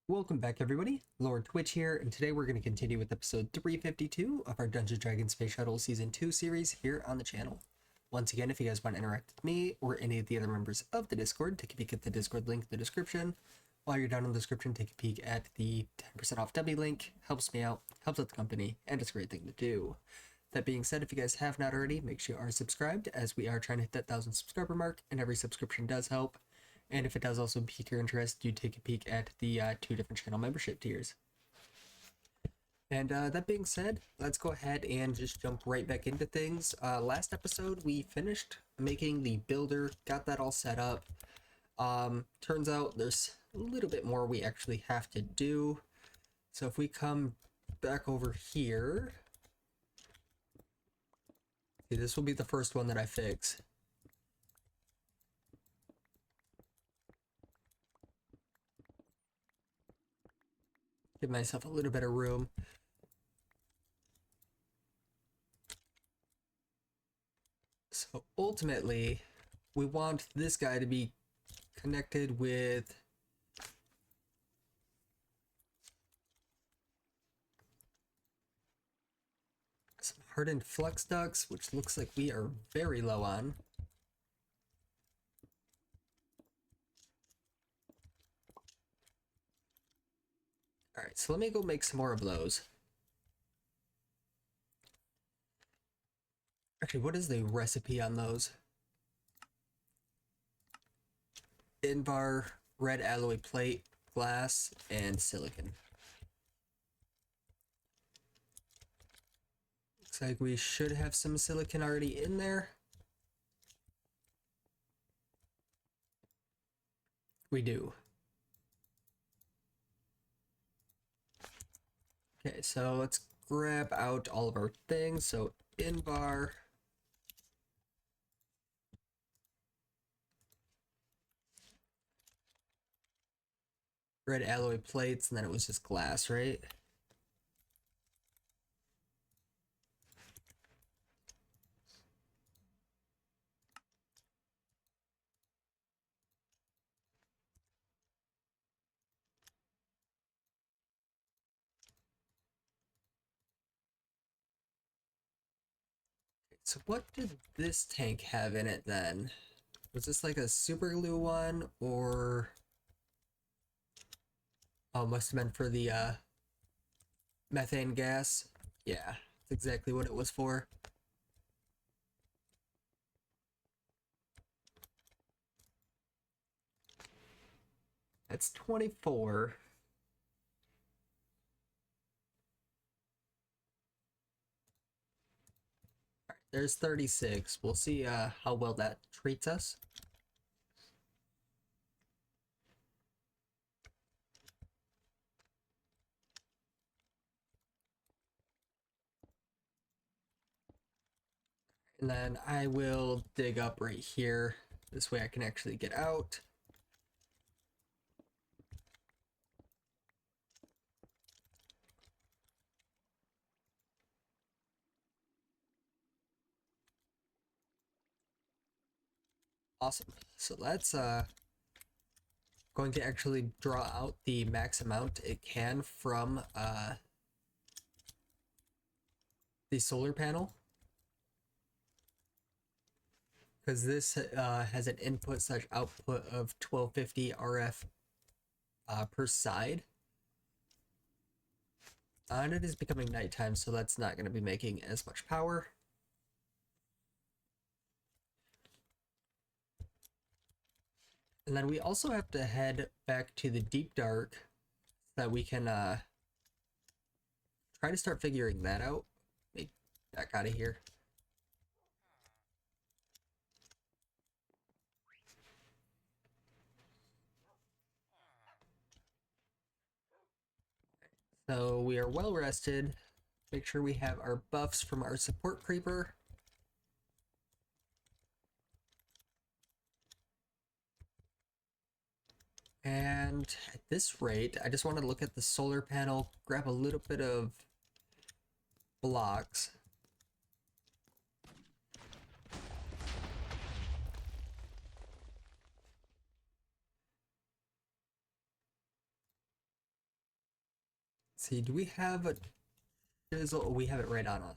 Welcome back, everybody. Lord Twitch here, and today we're going to continue with episode 352 of our Dungeons & Dragons Space Shuttle Season 2 series here on the channel. Once again, if you guys want to interact with me or any of the other members of the Discord, take a peek at the Discord link in the description. While you're down in the description, take a peek at the 10% off W link. Helps me out, helps out the company, and it's a great thing to do. That being said, if you guys have not already, make sure you are subscribed, as we are trying to hit that 1,000 subscriber mark, and every subscription does help. And if it does also pique your interest, do take a peek at the two different channel membership tiers. And that being said, let's go ahead and just jump right back into things. Last episode, we finished making the builder, got that all set up. Turns out there's a little bit more we actually have to do. So if we come back over here, see, this will be the first one that I fix. Give myself a little bit of room. So ultimately, we want this guy to be connected with some hardened flux ducts, which looks like we are very low on. Alright, so let me go make some more of those. Actually, what is the recipe on those? Invar, red alloy plate, glass, and silicon. Looks like we should have some silicon already in there. We do. Okay, so let's grab out all of our things. So Invar, red alloy plates, and then it was just glass, right? So what did this tank have in it then? Was this like a super glue one, or oh, must have been for the methane gas? Yeah, that's exactly what it was for. That's 24. Alright, there's 36. We'll see how well that treats us. And then I will dig up right here. This way I can actually get out. Awesome. So that's going to actually draw out the max amount it can from the solar panel. Because this has an input/output of 1250 RF per side. And it is becoming nighttime, so that's not going to be making as much power. And then we also have to head back to the deep dark so that we can try to start figuring that out. Make back out of here. So we are well rested. Make sure we have our buffs from our support creeper. And at this rate, I just want to look at the solar panel, grab a little bit of blocks. Let's see, do we have a chisel? Oh, we have it right on us.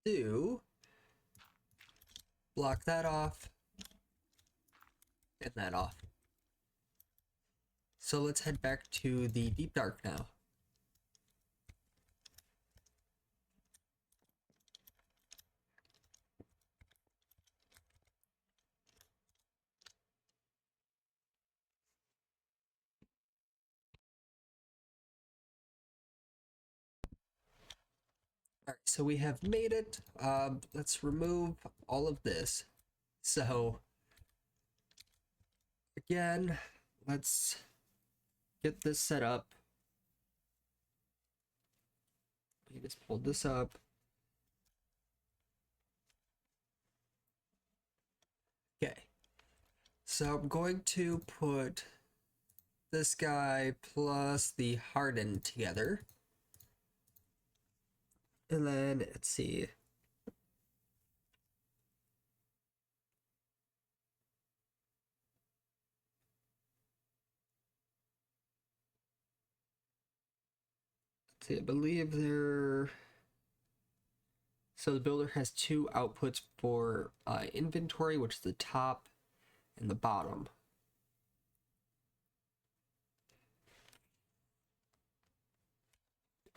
Do block that off and that off. So let's head back to the deep dark now. Alright, so we have made it. Let's remove all of this. So, again, let's get this set up. We just pulled this up. Okay. So I'm going to put this guy plus the hardened together. And then, let's see. Let's see, I believe they're... So the builder has two outputs for inventory, which is the top and the bottom.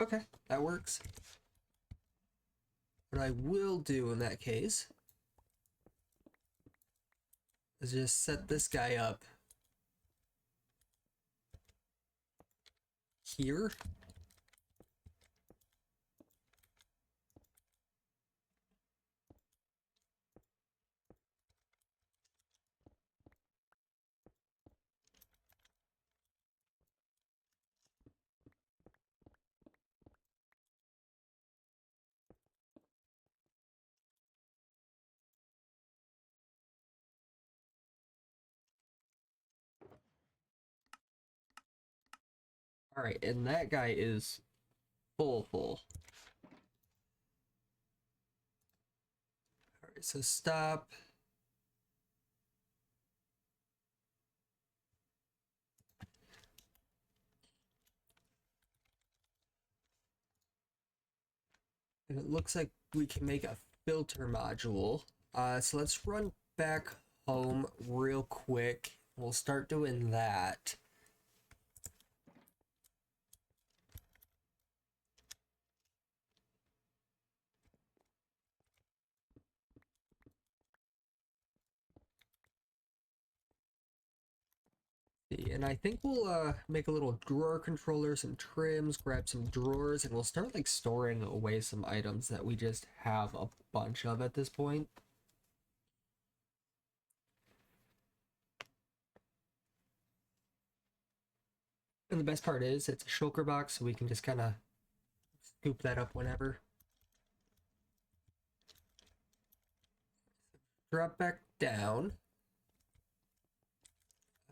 Okay, that works. What I will do in that case is just set this guy up here. All right, and that guy is full. All right, so stop. And it looks like we can make a filter module. So let's run back home real quick. We'll start doing that. And I think we'll make a little drawer controller, some trims, grab some drawers, and we'll start like storing away some items that we just have a bunch of at this point. And the best part is it's a shulker box, so we can just kind of scoop that up whenever. Drop back down.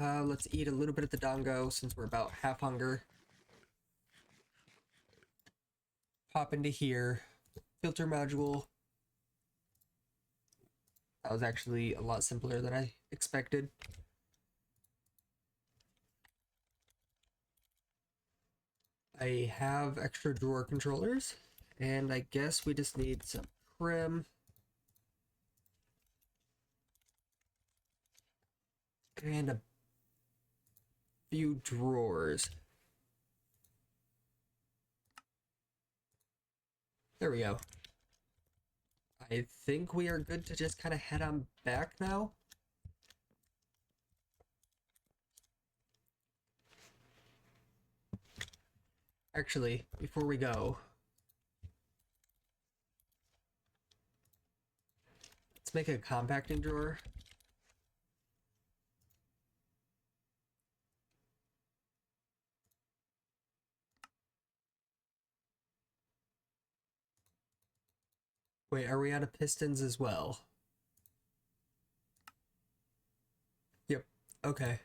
Let's eat a little bit of the dongo since we're about half hunger. Pop into here. Filter module. That was actually a lot simpler than I expected. I have extra drawer controllers, and I guess we just need some trim. And a few drawers. There we go. I think we are good to just kind of head on back now. Actually, before we go, let's make a compacting drawer. Wait, are we out of pistons as well? Okay.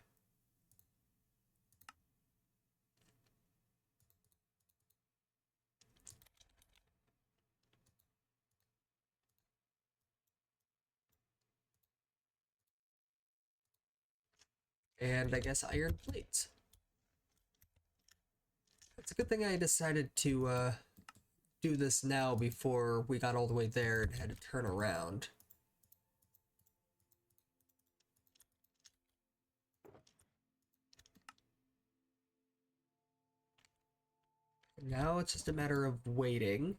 And I guess iron plates. It's a good thing I decided to do this now before we got all the way there and had to turn around. Now it's just a matter of waiting.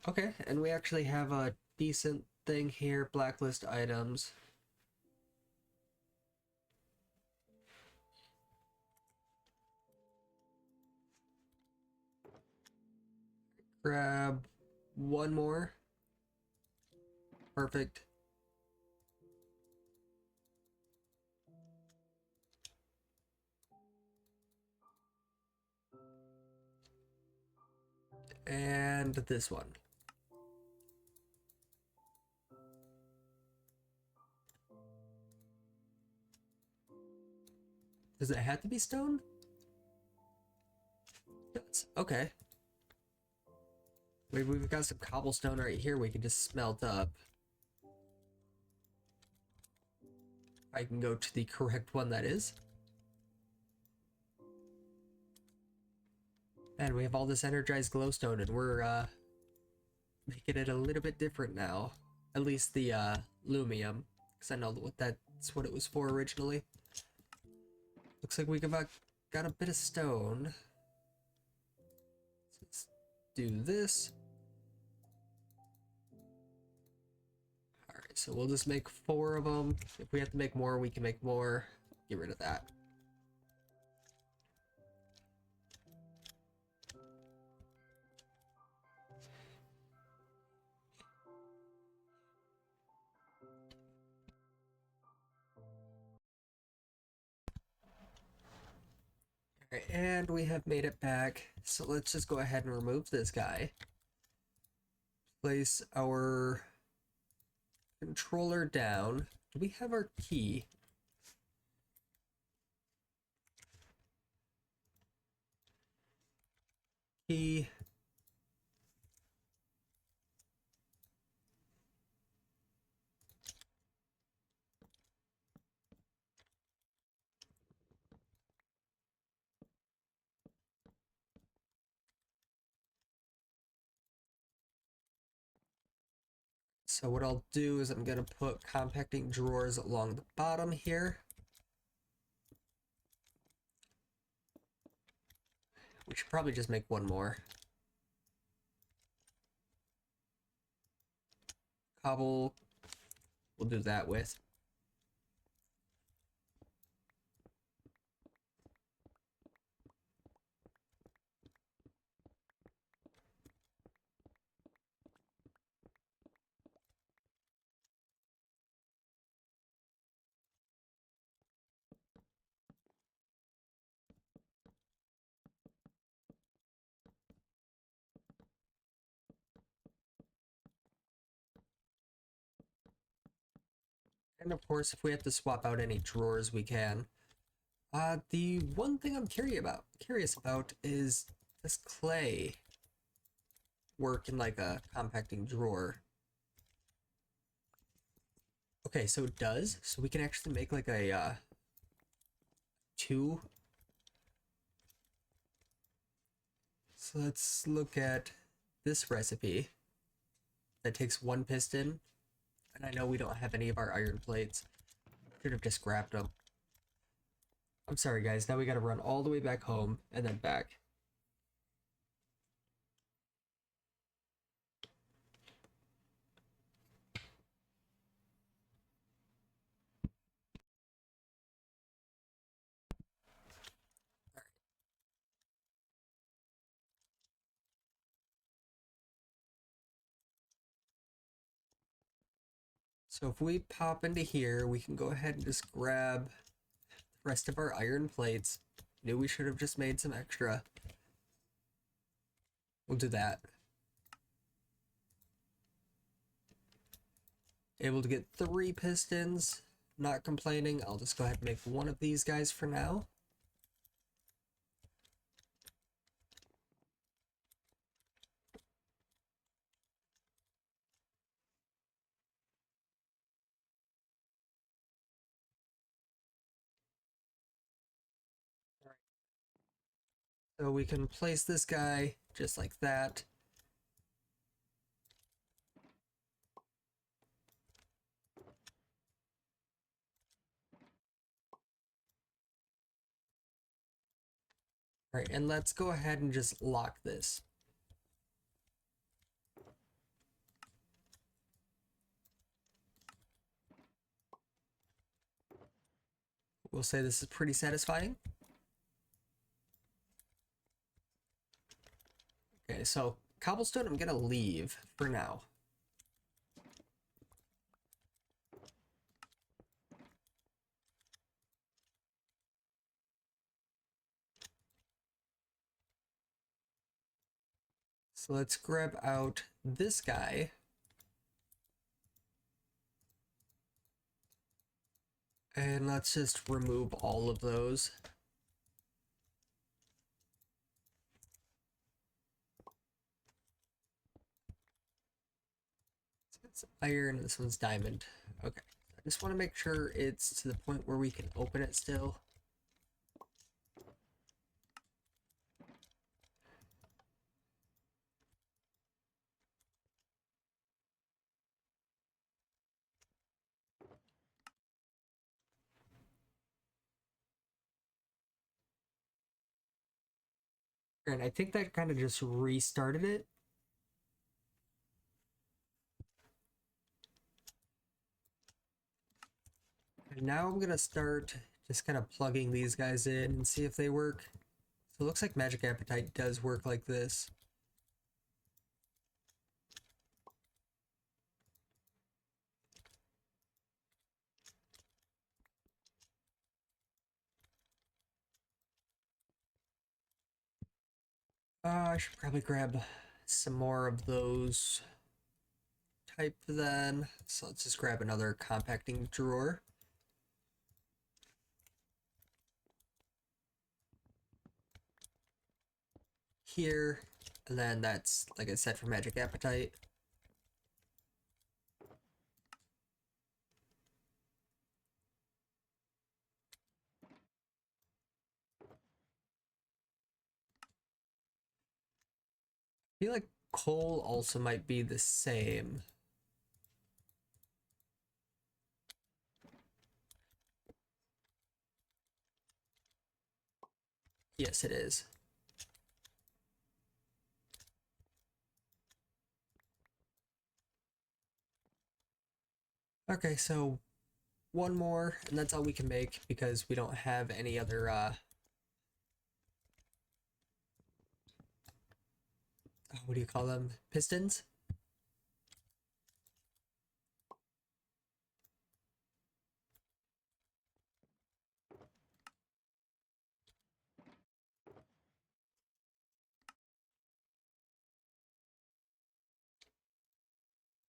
Okay, and we actually have a decent thing here, blacklist items. Grab one more. Perfect. And this one. Does it have to be stone? It does. Okay. We've got some cobblestone right here we can just smelt up. I can go to the correct one, that is. And we have all this energized glowstone, and we're making it a little bit different now. At least the lumium, because I know that's what it was for originally. Looks like we got a bit of stone. Let's do this. Alright, so we'll just make 4 of them. If we have to make more, we can make more. Get rid of that. Alright, and we have made it back. So let's just go ahead and remove this guy. Place our controller down. Do we have our key? Key. So what I'll do is I'm going to put compacting drawers along the bottom here. We should probably just make one more. Cobble, we'll do that with. And of course, if we have to swap out any drawers, we can. The one thing I'm curious about is this clay work in like a compacting drawer. Okay, so it does. So we can actually make like a 2. So let's look at this recipe that takes 1 piston. And I know we don't have any of our iron plates. Should have just grabbed them. I'm sorry guys, now we gotta run all the way back home and then back. So if we pop into here, we can go ahead and just grab the rest of our iron plates. Knew we should have just made some extra. We'll do that. able to get 3 pistons. Not complaining. I'll just go ahead and make one of these guys for now. So we can place this guy just like that. All right, and let's go ahead and just lock this. We'll say this is pretty satisfying. Okay, so cobblestone I'm gonna leave for now. So let's grab out this guy. And let's just remove all of those. It's iron, and this one's diamond. Okay, I just want to make sure it's to the point where we can open it still. And I think that kind of just restarted it. And now I'm gonna start just kind of plugging these guys in and see if they work. So it looks like Magic Appetite does work like this. I should probably grab some more of those type then. So let's just grab another compacting drawer. Here, and then that's, like I said, for Magic Appetite. I feel like coal also might be the same. Yes, it is. Okay, so one more, and that's all we can make because we don't have any other, what do you call them? Pistons?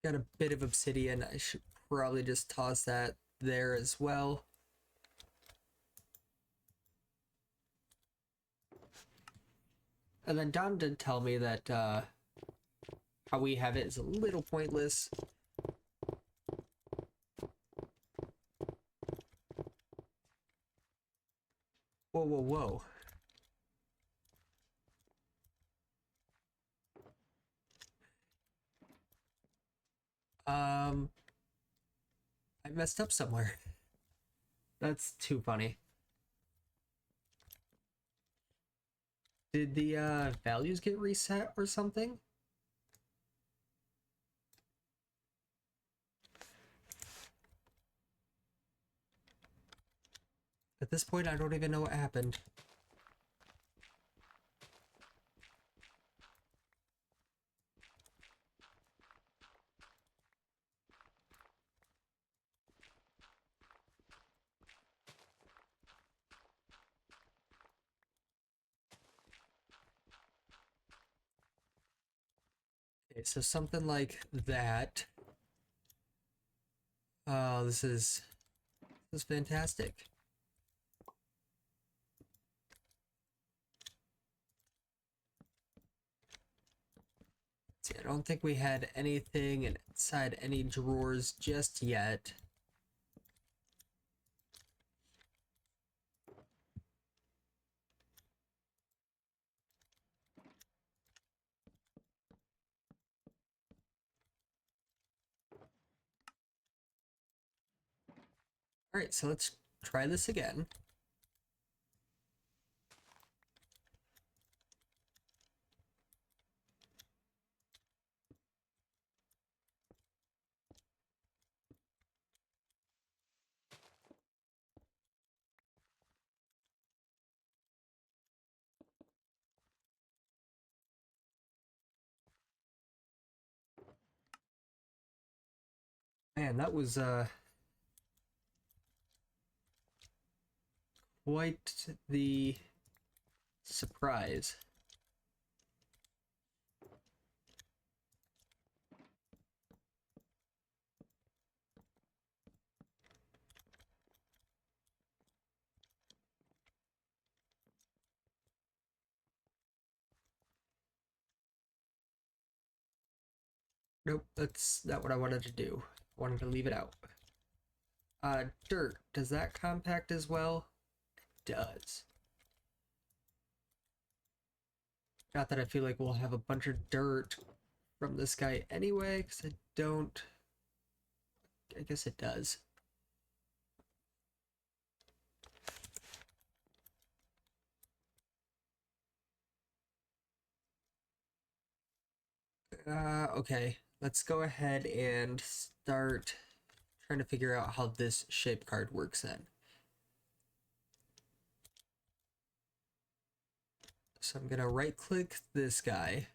Got a bit of obsidian. I should probably just toss that there as well. And then Don did tell me that how we have it is a little pointless. Whoa, whoa, whoa. I messed up somewhere. That's too funny. Did the values get reset or something? At this point, I don't even know what happened. Okay, so something like that. Oh, this is fantastic. See, I don't think we had anything inside any drawers just yet. All right, so let's try this again. Man, that was quite the surprise. Nope, that's not what I wanted to do. I wanted to leave it out. Dirt. Does that compact as well? It does. Not that I feel like we'll have a bunch of dirt from this guy anyway, because I don't. I guess it does. Okay. Let's go ahead and start trying to figure out how this shape card works then. So I'm gonna right click this guy.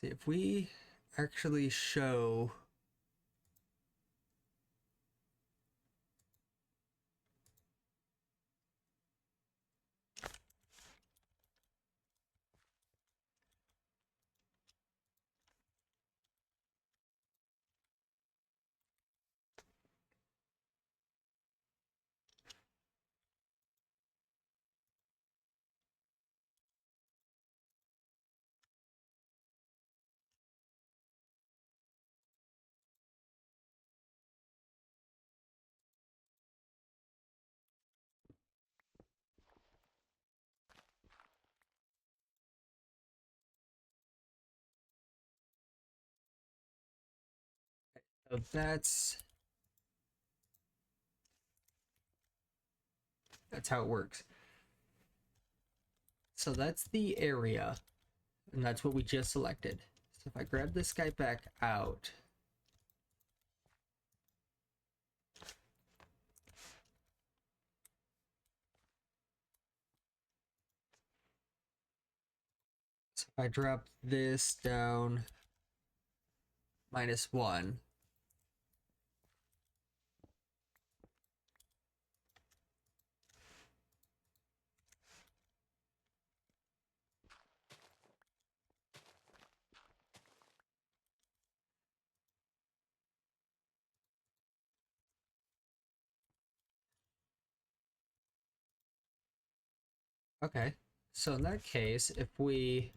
See if we actually show so that's how it works. So that's the area, and that's what we just selected. So if I grab this guy back out, so if I drop this down -1, okay. So in that case, if we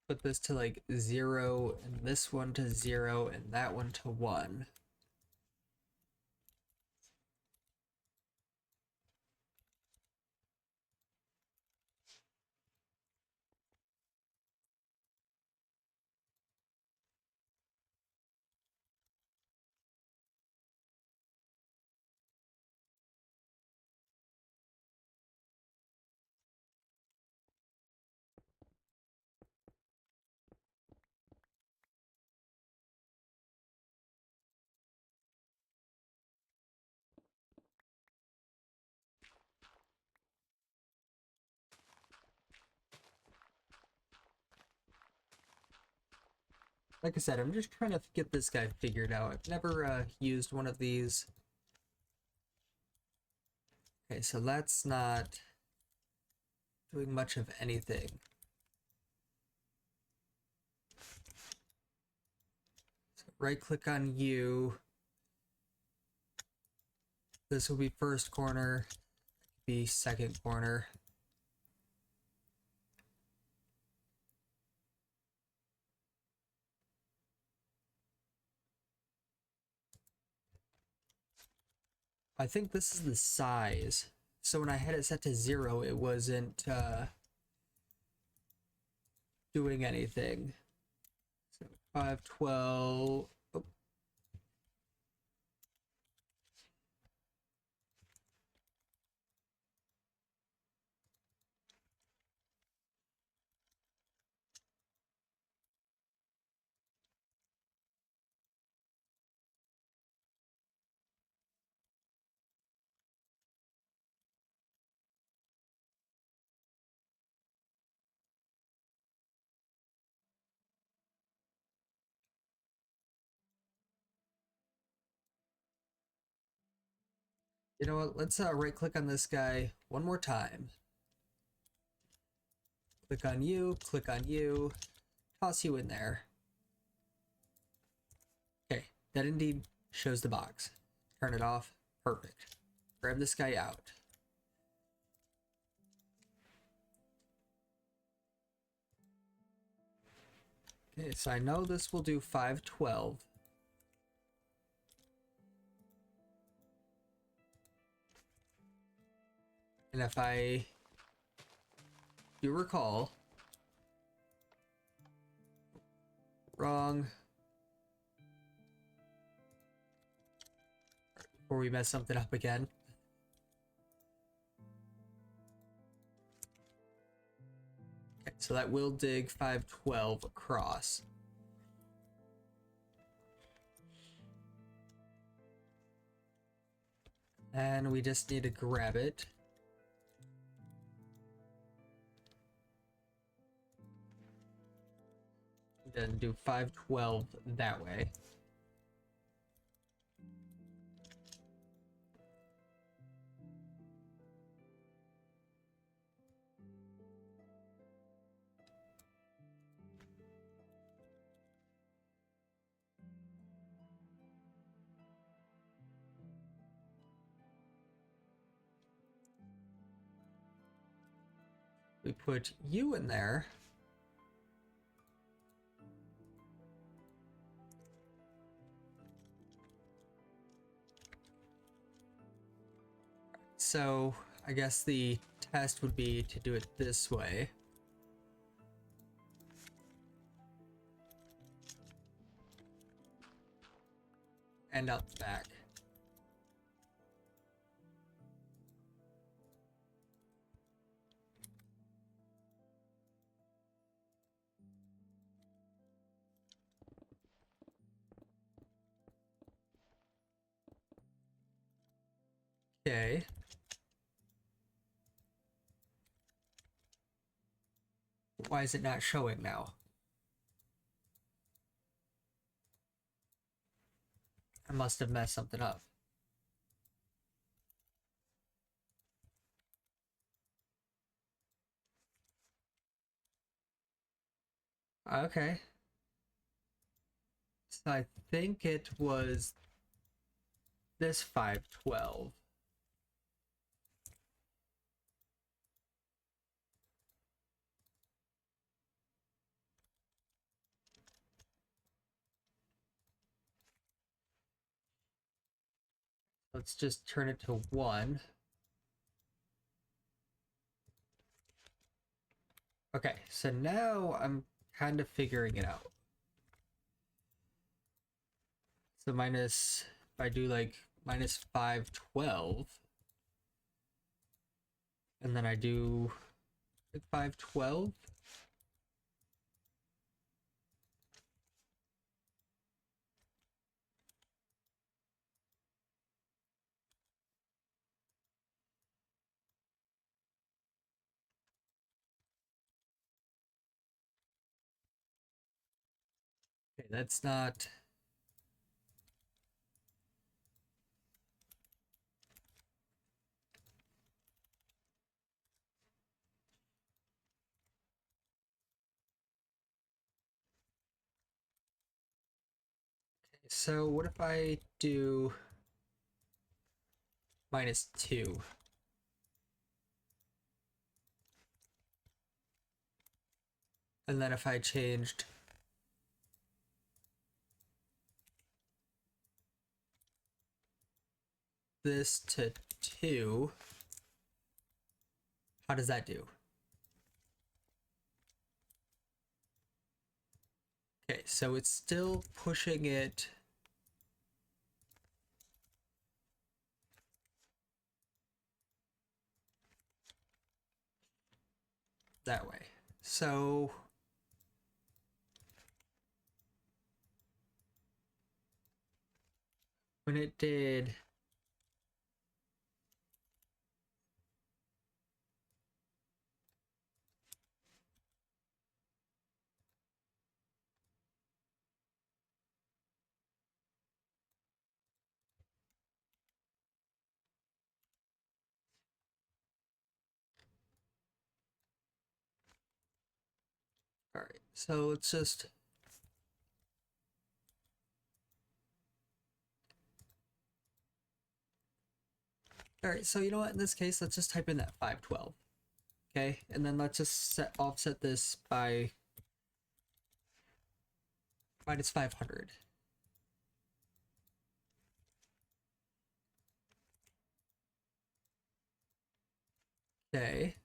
put this to like 0, and this one to 0, and that one to 1, like I said, I'm just trying to get this guy figured out. I've never used one of these. Okay, so that's not doing much of anything. So right click on you. This will be first corner, be second corner. I think this is the size. So when I had it set to 0, it wasn't doing anything. So 512. Oh. You know what? Let's right click on this guy one more time. Click on you, toss you in there. Okay, that indeed shows the box. Turn it off. Perfect. Grab this guy out. Okay, so I know this will do 512. And if I do recall, wrong, before we mess something up again. Okay, so that will dig 512 across. And we just need to grab it. Then do 512 that way. We put you in there. So I guess the test would be to do it this way. And out the back. Okay. Why is it not showing now? I must have messed something up. Okay. So I think it was this 512. Let's just turn it to 1. Okay, so now I'm kind of figuring it out. So minus, if I do like minus 512, and then I do like 512. Okay, That's not... So what if I do -2? And then if I changed this to 2, how does that do? Okay, so it's still pushing it that way. So when it did all right, so let's just all right, so you know what, in this case, let's just type in that 512. Okay, and then let's just offset this by -500. Okay,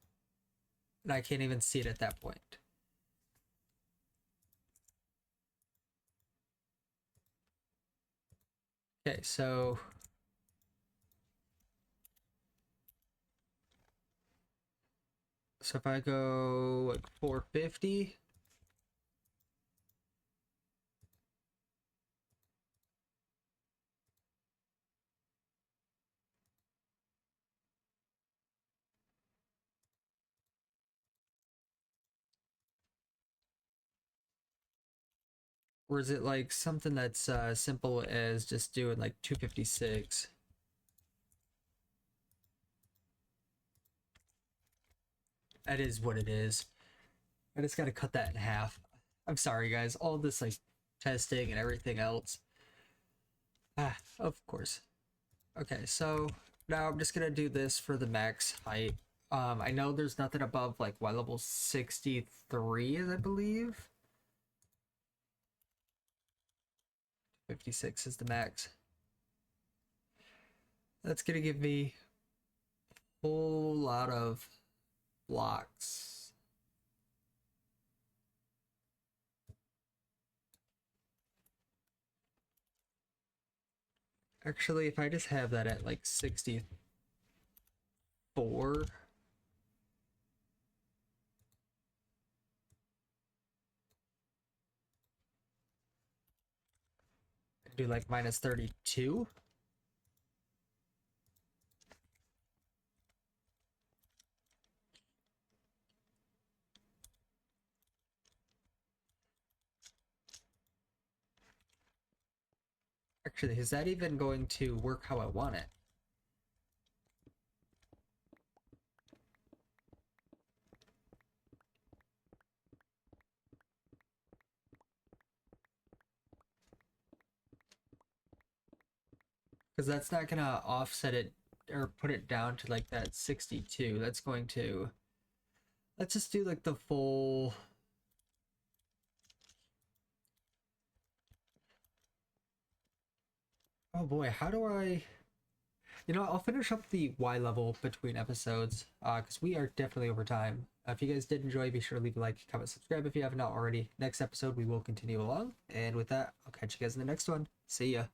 and I can't even see it at that point. Okay, so if I go like 450, or is it like something that's simple as just doing like 256? That is what it is. I just gotta cut that in half. I'm sorry, guys. All this like testing and everything else. Of course. Okay, so now I'm just gonna do this for the max height. I know there's nothing above like Y level 63, as I believe. 56 is the max. That's gonna give me a whole lot of blocks. Actually, if I just have that at like 64, do like -32. Actually, is that even going to work how I want it? Because that's not gonna offset it or put it down to like that 62. That's going to... Let's just do like the full... Oh boy, how do I... You know, I'll finish up the Y level between episodes, because we are definitely over time. If you guys did enjoy, be sure to leave a like, comment, subscribe if you have not already. Next episode, we will continue along. And with that, I'll catch you guys in the next one. See ya.